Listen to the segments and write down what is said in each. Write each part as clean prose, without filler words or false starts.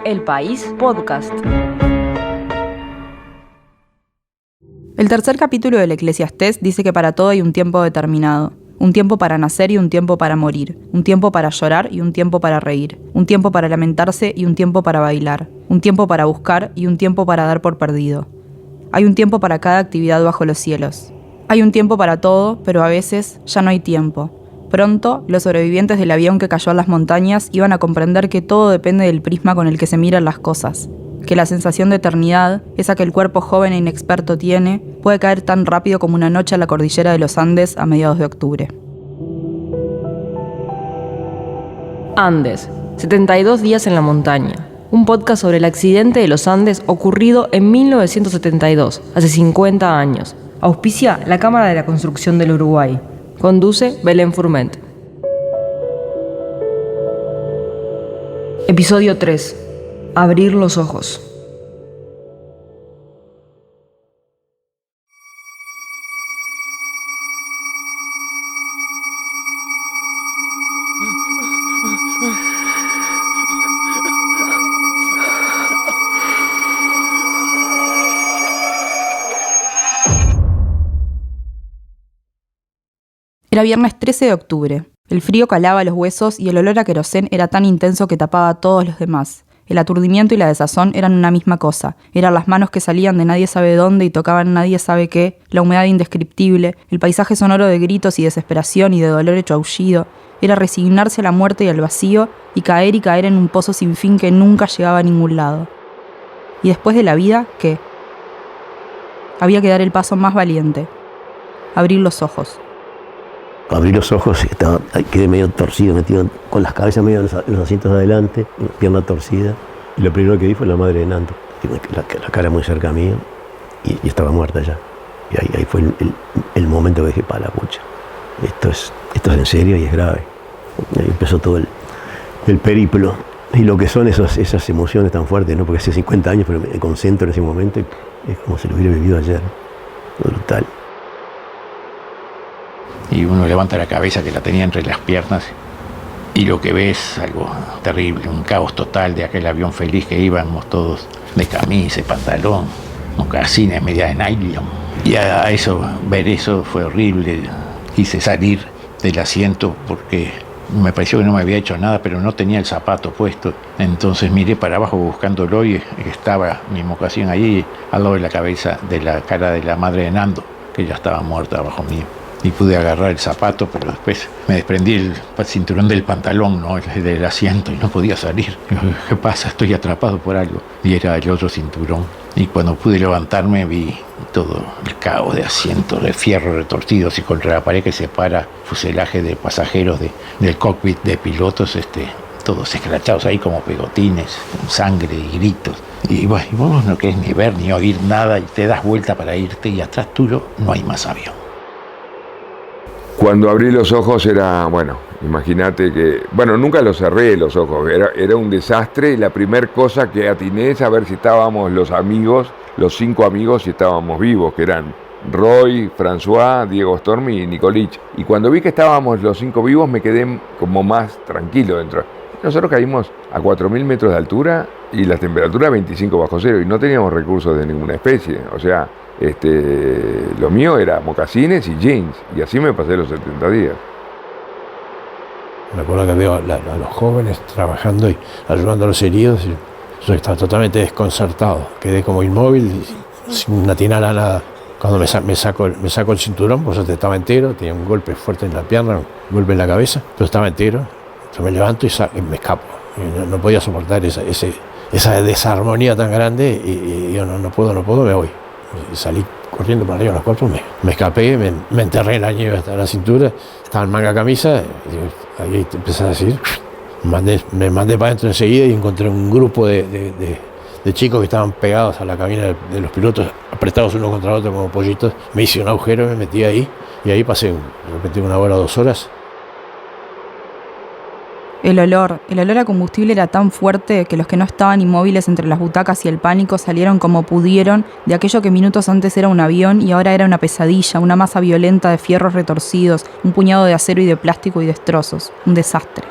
El País Podcast. El tercer capítulo del Eclesiastés dice que para todo hay un tiempo determinado. Un tiempo para nacer y un tiempo para morir. Un tiempo para llorar y un tiempo para reír. Un tiempo para lamentarse y un tiempo para bailar. Un tiempo para buscar y un tiempo para dar por perdido. Hay un tiempo para cada actividad bajo los cielos. Hay un tiempo para todo, pero a veces ya no hay tiempo. Pronto, los sobrevivientes del avión que cayó en las montañas iban a comprender que todo depende del prisma con el que se miran las cosas. Que la sensación de eternidad, esa que el cuerpo joven e inexperto tiene, puede caer tan rápido como una noche a la cordillera de los Andes a mediados de octubre. Andes, 72 días en la montaña. Un podcast sobre el accidente de los Andes ocurrido en 1972, hace 50 años. Auspicia la Cámara de la Construcción del Uruguay. Conduce Belén Furment. Episodio 3. Abrir los ojos. Era viernes 13 de octubre. El frío calaba los huesos y el olor a querosén era tan intenso que tapaba a todos los demás. El aturdimiento y la desazón eran una misma cosa. Eran las manos que salían de nadie sabe dónde y tocaban nadie sabe qué, la humedad indescriptible, el paisaje sonoro de gritos y desesperación y de dolor hecho aullido. Era resignarse a la muerte y al vacío y caer en un pozo sin fin que nunca llegaba a ningún lado. ¿Y después de la vida, qué? Había que dar el paso más valiente. Abrir los ojos. Abrí los ojos y quedé medio torcido, metido con las cabezas medio en los asientos de adelante, pierna torcida. Y lo primero que vi fue la madre de Nando, la cara muy cerca mía, y estaba muerta ya. Y ahí fue el momento que dije, pa' la pucha, esto es en serio y es grave. Y ahí empezó todo el periplo, y lo que son esas emociones tan fuertes, ¿no? Porque hace 50 años, pero me concentro en ese momento y es como si lo hubiera vivido ayer. Brutal. Y uno levanta la cabeza que la tenía entre las piernas y lo que ve es algo terrible, un caos total de aquel avión feliz que íbamos todos de camisa, pantalón, mocasines, media de nylon. Y ver eso fue horrible. Quise salir del asiento porque me pareció que no me había hecho nada, pero no tenía el zapato puesto. Entonces miré para abajo buscándolo y estaba mi mocasín allí al lado de la cabeza, de la cara de la madre de Nando, que ya estaba muerta abajo mío. Y pude agarrar el zapato, pero después me desprendí el cinturón del pantalón, ¿no? Del asiento, y no podía salir. ¿Qué pasa? Estoy atrapado por algo. Y era el otro cinturón. Y cuando pude levantarme vi todo el caos de asientos, de fierro retorcidos y contra la pared que separa fuselaje de pasajeros del cockpit de pilotos, todos escrachados ahí como pegotines, con sangre y gritos. Y bueno, vos no querés ni ver ni oír nada y te das vuelta para irte y atrás tuyo no hay más avión. Cuando abrí los ojos imagínate que, nunca los cerré los ojos, era un desastre y la primera cosa que atiné es a ver si estábamos los 5 amigos, si estábamos vivos, que eran Roy, François, Diego Stormi y Nicolich. Y cuando vi que estábamos los 5 vivos me quedé como más tranquilo dentro. Nosotros caímos a 4.000 metros de altura y la temperatura 25 bajo cero y no teníamos recursos de ninguna especie, o sea... lo mío era mocasines y jeans, y así me pasé los 70 días. Me acuerdo que veo a los jóvenes trabajando y ayudando a los heridos, y yo estaba totalmente desconcertado. Quedé como inmóvil, sin atinar a nada. Cuando me saco el cinturón, pues yo estaba entero, tenía un golpe fuerte en la pierna, un golpe en la cabeza, pero estaba entero. Yo me levanto y me escapo. Y no podía soportar esa desarmonía tan grande, y yo no puedo, me voy. Y salí corriendo para arriba a los cuerpos, me escapé, me enterré en la nieve hasta la cintura, estaba en manga camisa, y ahí empecé a decir, me mandé para adentro enseguida y encontré un grupo de chicos que estaban pegados a la cabina de los pilotos, apretados uno contra el otro como pollitos. Me hice un agujero, me metí ahí y ahí pasé de repente 1 hora o 2 horas. El olor a combustible era tan fuerte que los que no estaban inmóviles entre las butacas y el pánico salieron como pudieron de aquello que minutos antes era un avión y ahora era una pesadilla, una masa violenta de fierros retorcidos, un puñado de acero y de plástico y destrozos, un desastre.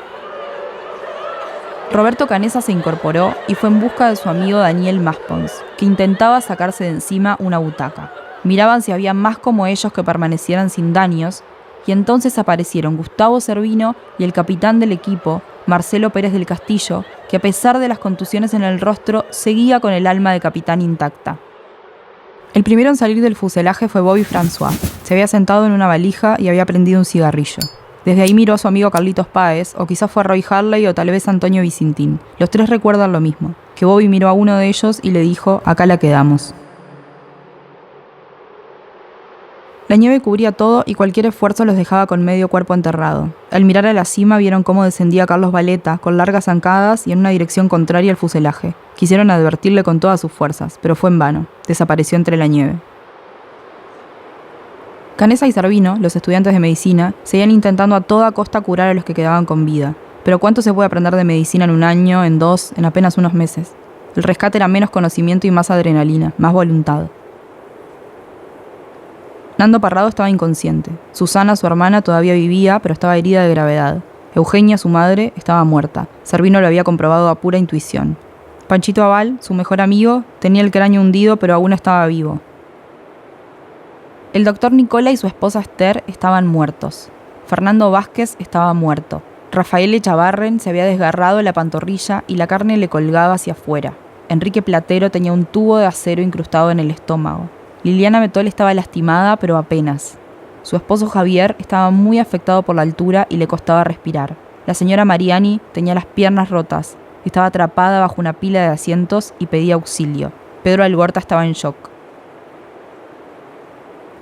Roberto Canessa se incorporó y fue en busca de su amigo Daniel Maspons, que intentaba sacarse de encima una butaca. Miraban si había más como ellos que permanecieran sin daños, y entonces aparecieron Gustavo Cervino y el capitán del equipo, Marcelo Pérez del Castillo, que a pesar de las contusiones en el rostro, seguía con el alma de capitán intacta. El primero en salir del fuselaje fue Bobby François. Se había sentado en una valija y había prendido un cigarrillo. Desde ahí miró a su amigo Carlitos Páez, o quizás fue Roy Harley o tal vez Antonio Vicintín. Los tres recuerdan lo mismo, que Bobby miró a uno de ellos y le dijo: acá la quedamos. La nieve cubría todo y cualquier esfuerzo los dejaba con medio cuerpo enterrado. Al mirar a la cima vieron cómo descendía Carlos Valeta, con largas zancadas y en una dirección contraria al fuselaje. Quisieron advertirle con todas sus fuerzas, pero fue en vano. Desapareció entre la nieve. Canessa y Cervino, los estudiantes de medicina, seguían intentando a toda costa curar a los que quedaban con vida. Pero ¿cuánto se puede aprender de medicina en un año, en dos, en apenas unos meses? El rescate era menos conocimiento y más adrenalina, más voluntad. Nando Parrado estaba inconsciente. Susana, su hermana, todavía vivía, pero estaba herida de gravedad. Eugenia, su madre, estaba muerta. Cervino lo había comprobado a pura intuición. Panchito Aval, su mejor amigo, tenía el cráneo hundido, pero aún estaba vivo. El doctor Nicola y su esposa Esther estaban muertos. Fernando Vázquez estaba muerto. Rafael Echavarren se había desgarrado la pantorrilla y la carne le colgaba hacia afuera. Enrique Platero tenía un tubo de acero incrustado en el estómago. Liliana Metol estaba lastimada, pero apenas. Su esposo Javier estaba muy afectado por la altura y le costaba respirar. La señora Mariani tenía las piernas rotas. Estaba atrapada bajo una pila de asientos y pedía auxilio. Pedro Algorta estaba en shock.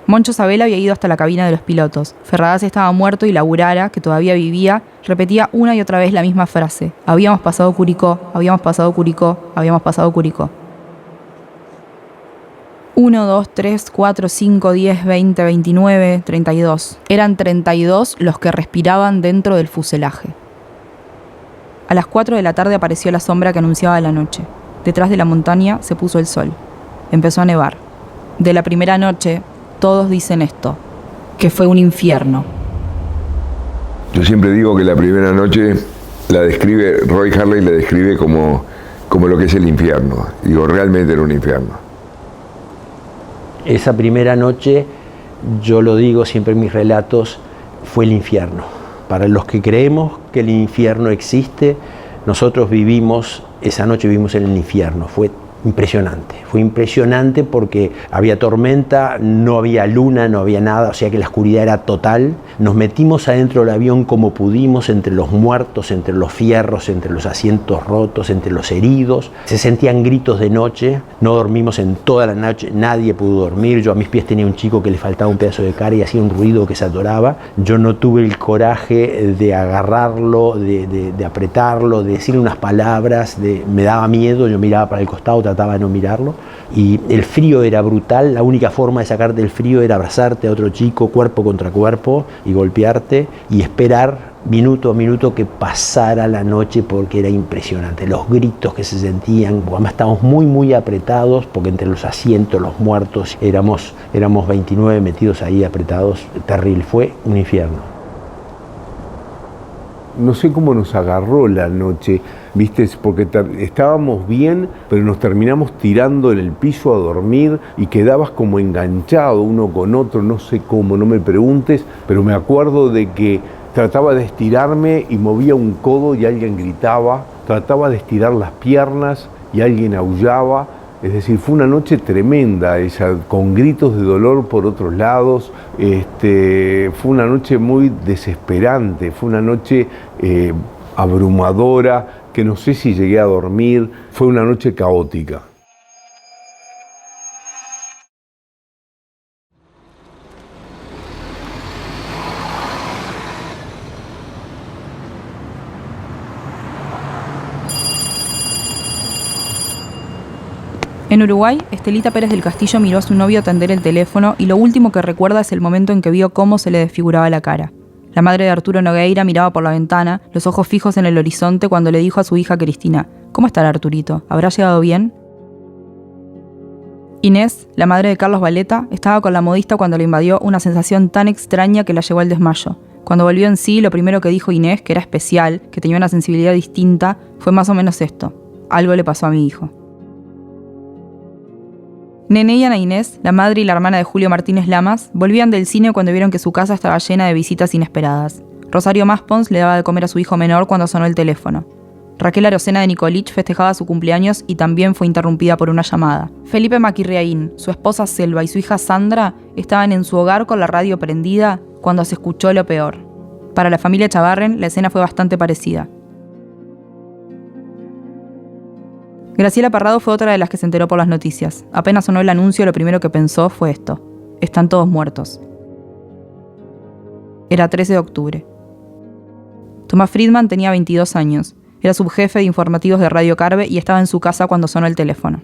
Moncho Sabela había ido hasta la cabina de los pilotos. Ferradas estaba muerto y la Urara, que todavía vivía, repetía una y otra vez la misma frase. Habíamos pasado Curicó, habíamos pasado Curicó, habíamos pasado Curicó. 1, 2, 3, 4, 5, 10, 20, 29, 32. Eran 32 los que respiraban dentro del fuselaje. A las 4 de la tarde apareció la sombra que anunciaba la noche. Detrás de la montaña se puso el sol. Empezó a nevar. De la primera noche, todos dicen esto, que fue un infierno. Yo siempre digo que la primera noche la describe, Roy Harley la describe como lo que es el infierno. Digo, realmente era un infierno. Esa primera noche, yo lo digo siempre en mis relatos, fue el infierno. Para los que creemos que el infierno existe, nosotros esa noche vivimos en el infierno. Fue impresionante porque había tormenta, no había luna, no había nada, o sea que la oscuridad era total. Nos metimos adentro del avión como pudimos, entre los muertos, entre los fierros, entre los asientos rotos, entre los heridos. Se sentían gritos de noche, no dormimos en toda la noche, nadie pudo dormir. Yo a mis pies tenía un chico que le faltaba un pedazo de cara y hacía un ruido que se atoraba. Yo no tuve el coraje de agarrarlo, de apretarlo, de decirle unas palabras, me daba miedo, yo miraba para el costado, trataba de no mirarlo, y el frío era brutal. La única forma de sacarte del frío era abrazarte a otro chico cuerpo contra cuerpo y golpearte y esperar minuto a minuto que pasara la noche, porque era impresionante los gritos que se sentían. Además estábamos muy apretados porque entre los asientos, los muertos, éramos 29 metidos ahí apretados. Terrible, fue un infierno. No sé cómo nos agarró la noche, ¿viste? Porque estábamos bien, pero nos terminamos tirando en el piso a dormir y quedabas como enganchado uno con otro, no sé cómo, no me preguntes, pero me acuerdo de que trataba de estirarme y movía un codo y alguien gritaba, trataba de estirar las piernas y alguien aullaba. Es decir, fue una noche tremenda esa, con gritos de dolor por otros lados. Fue una noche muy desesperante, fue una noche abrumadora, que no sé si llegué a dormir, fue una noche caótica. En Uruguay, Estelita Pérez del Castillo miró a su novio atender el teléfono y lo último que recuerda es el momento en que vio cómo se le desfiguraba la cara. La madre de Arturo Nogueira miraba por la ventana, los ojos fijos en el horizonte, cuando le dijo a su hija Cristina: ¿Cómo estará Arturito? ¿Habrá llegado bien? Inés, la madre de Carlos Valeta, estaba con la modista cuando le invadió una sensación tan extraña que la llevó al desmayo. Cuando volvió en sí, lo primero que dijo Inés, que era especial, que tenía una sensibilidad distinta, fue más o menos esto: algo le pasó a mi hijo. Nené y Ana Inés, la madre y la hermana de Julio Martínez Lamas, volvían del cine cuando vieron que su casa estaba llena de visitas inesperadas. Rosario Maspons le daba de comer a su hijo menor cuando sonó el teléfono. Raquel Arocena de Nicolich festejaba su cumpleaños y también fue interrumpida por una llamada. Felipe Maquirriaín, su esposa Selva y su hija Sandra estaban en su hogar con la radio prendida cuando se escuchó lo peor. Para la familia Chavarren, la escena fue bastante parecida. Graciela Parrado fue otra de las que se enteró por las noticias. Apenas sonó el anuncio, lo primero que pensó fue esto: están todos muertos. Era 13 de octubre. Tomás Friedman tenía 22 años. Era subjefe de informativos de Radio Carve y estaba en su casa cuando sonó el teléfono.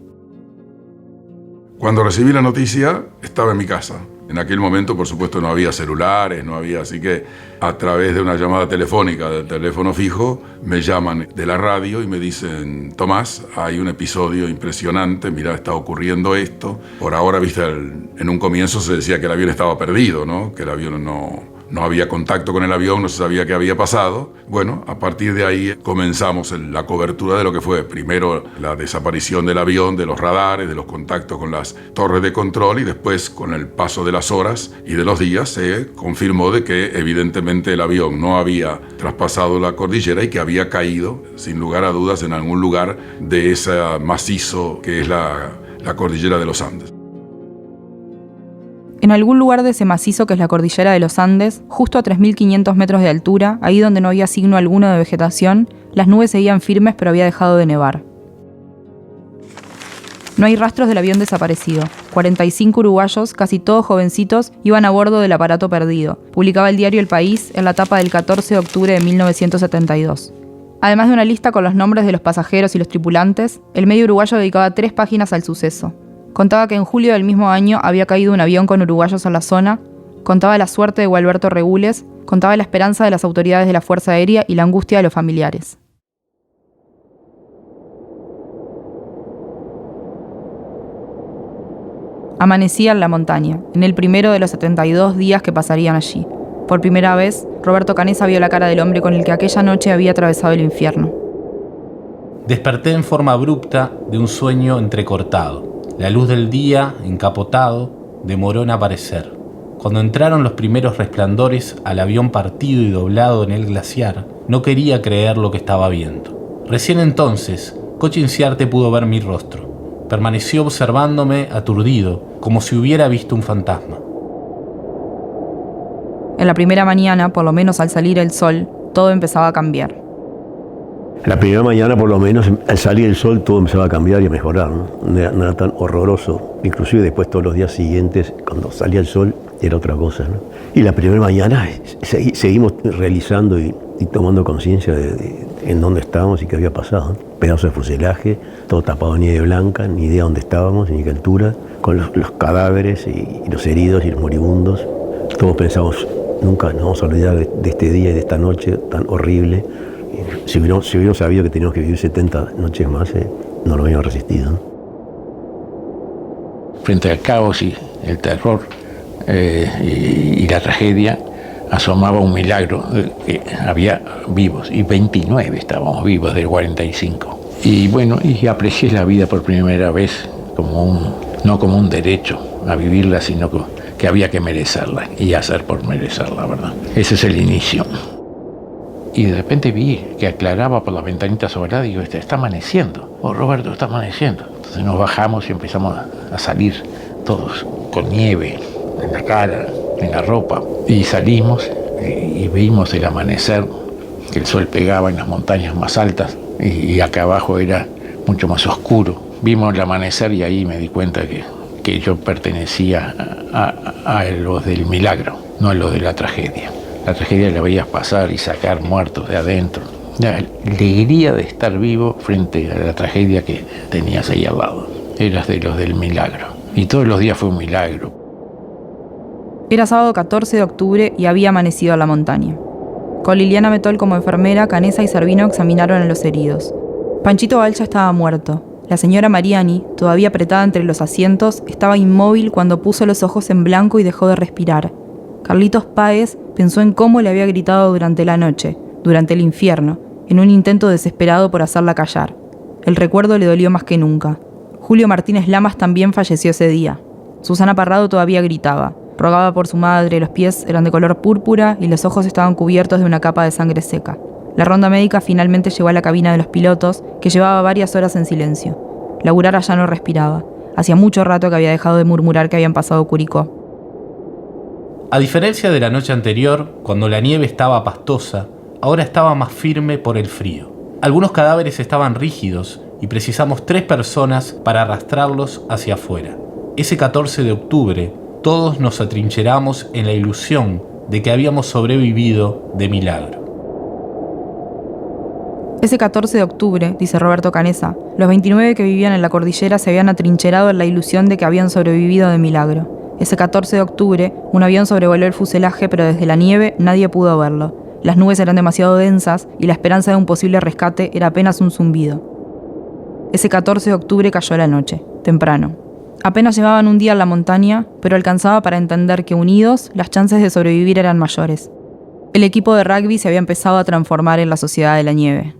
Cuando recibí la noticia, estaba en mi casa. En aquel momento, por supuesto, no había celulares, no había, así que a través de una llamada telefónica del teléfono fijo, me llaman de la radio y me dicen: Tomás, hay un episodio impresionante, mirá, está ocurriendo esto. Por ahora, viste, en un comienzo se decía que el avión estaba perdido, ¿no? Que el avión no había contacto con el avión, no se sabía qué había pasado. Bueno, a partir de ahí comenzamos la cobertura de lo que fue primero la desaparición del avión, de los radares, de los contactos con las torres de control, y después, con el paso de las horas y de los días, se confirmó de que evidentemente el avión no había traspasado la cordillera y que había caído, sin lugar a dudas, en algún lugar de ese macizo que es la cordillera de los Andes. En algún lugar de ese macizo que es la cordillera de los Andes, justo a 3.500 metros de altura, ahí donde no había signo alguno de vegetación, las nubes seguían firmes pero había dejado de nevar. No hay rastros del avión desaparecido. 45 uruguayos, casi todos jovencitos, iban a bordo del aparato perdido, publicaba el diario El País en la tapa del 14 de octubre de 1972. Además de una lista con los nombres de los pasajeros y los tripulantes, el medio uruguayo dedicaba 3 páginas al suceso. Contaba que en julio del mismo año había caído un avión con uruguayos en la zona, contaba la suerte de Gualberto Regules, contaba la esperanza de las autoridades de la Fuerza Aérea y la angustia de los familiares. Amanecía en la montaña, en el primero de los 72 días que pasarían allí. Por primera vez, Roberto Canessa vio la cara del hombre con el que aquella noche había atravesado el infierno. Desperté en forma abrupta de un sueño entrecortado. La luz del día, encapotado, demoró en aparecer. Cuando entraron los primeros resplandores al avión partido y doblado en el glaciar, no quería creer lo que estaba viendo. Recién entonces, Cochinciarte pudo ver mi rostro. Permaneció observándome aturdido, como si hubiera visto un fantasma. En la primera mañana, por lo menos al salir el sol, todo empezaba a cambiar. La primera mañana, por lo menos, al salir el sol, todo empezaba a cambiar y a mejorar, ¿no? No era tan horroroso. Inclusive después, todos los días siguientes, cuando salía el sol, era otra cosa, ¿no? Y la primera mañana seguimos realizando y tomando conciencia de en dónde estábamos y qué había pasado, ¿no? Pedazos de fuselaje, todo tapado de nieve blanca, ni idea dónde estábamos, ni qué altura, con los cadáveres y los heridos y los moribundos. Todos pensamos: nunca nos vamos a olvidar de este día y de esta noche tan horrible. Si hubiéramos sabido que teníamos que vivir 70 noches más, no lo habíamos resistido, ¿no? Frente al caos y el terror y la tragedia, asomaba un milagro, que había vivos, y 29 estábamos vivos del 45. Y bueno, y aprecié la vida por primera vez no como un derecho a vivirla, sino que había que merecerla y hacer por merecerla, ¿verdad? Ese es el inicio. Y de repente vi que aclaraba por la ventanita sobrada y digo: está amaneciendo. Oh, Roberto, está amaneciendo. Entonces nos bajamos y empezamos a salir todos con nieve en la cara, en la ropa. Y salimos y vimos el amanecer, que el sol pegaba en las montañas más altas y acá abajo era mucho más oscuro. Vimos el amanecer y ahí me di cuenta que yo pertenecía a los del milagro, no a los de la tragedia. La tragedia la veías pasar y sacar muertos de adentro. La alegría de estar vivo frente a la tragedia que tenías ahí al lado. Eras de los del milagro. Y todos los días fue un milagro. Era sábado 14 de octubre y había amanecido a la montaña. Con Liliana Metol como enfermera, Canessa y Servino examinaron a los heridos. Panchito Balcha estaba muerto. La señora Mariani, todavía apretada entre los asientos, estaba inmóvil cuando puso los ojos en blanco y dejó de respirar. Carlitos Páez pensó en cómo le había gritado durante la noche, durante el infierno, en un intento desesperado por hacerla callar. El recuerdo le dolió más que nunca. Julio Martínez Lamas también falleció ese día. Susana Parrado todavía gritaba. Rogaba por su madre, los pies eran de color púrpura y los ojos estaban cubiertos de una capa de sangre seca. La ronda médica finalmente llegó a la cabina de los pilotos, que llevaba varias horas en silencio. La Urara ya no respiraba. Hacía mucho rato que había dejado de murmurar que habían pasado Curicó. A diferencia de la noche anterior, cuando la nieve estaba pastosa, ahora estaba más firme por el frío. Algunos cadáveres estaban rígidos y precisamos 3 personas para arrastrarlos hacia afuera. Ese 14 de octubre, todos nos atrincheramos en la ilusión de que habíamos sobrevivido de milagro. Ese 14 de octubre, dice Roberto Canessa, los 29 que vivían en la cordillera se habían atrincherado en la ilusión de que habían sobrevivido de milagro. Ese 14 de octubre, un avión sobrevoló el fuselaje, pero desde la nieve nadie pudo verlo. Las nubes eran demasiado densas y la esperanza de un posible rescate era apenas un zumbido. Ese 14 de octubre cayó la noche, temprano. Apenas llevaban un día en la montaña, pero alcanzaba para entender que unidos las chances de sobrevivir eran mayores. El equipo de rugby se había empezado a transformar en la sociedad de la nieve.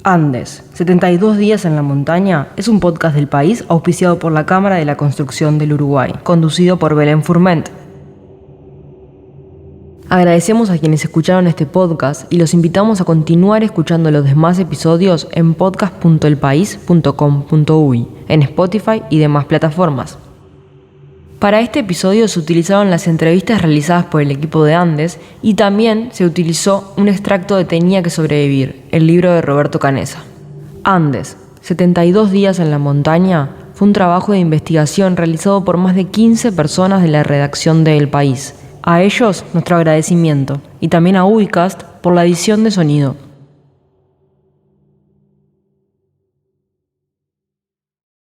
Andes, 72 días en la montaña, es un podcast del País auspiciado por la Cámara de la Construcción del Uruguay, conducido por Belén Furment. Agradecemos a quienes escucharon este podcast y los invitamos a continuar escuchando los demás episodios en podcast.elpaís.com.uy, en Spotify y demás plataformas. Para este episodio se utilizaron las entrevistas realizadas por el equipo de Andes y también se utilizó un extracto de Tenía que sobrevivir, el libro de Roberto Canessa. Andes, 72 días en la montaña, fue un trabajo de investigación realizado por más de 15 personas de la redacción de El País. A ellos, nuestro agradecimiento, y también a Ubicast por la edición de sonido.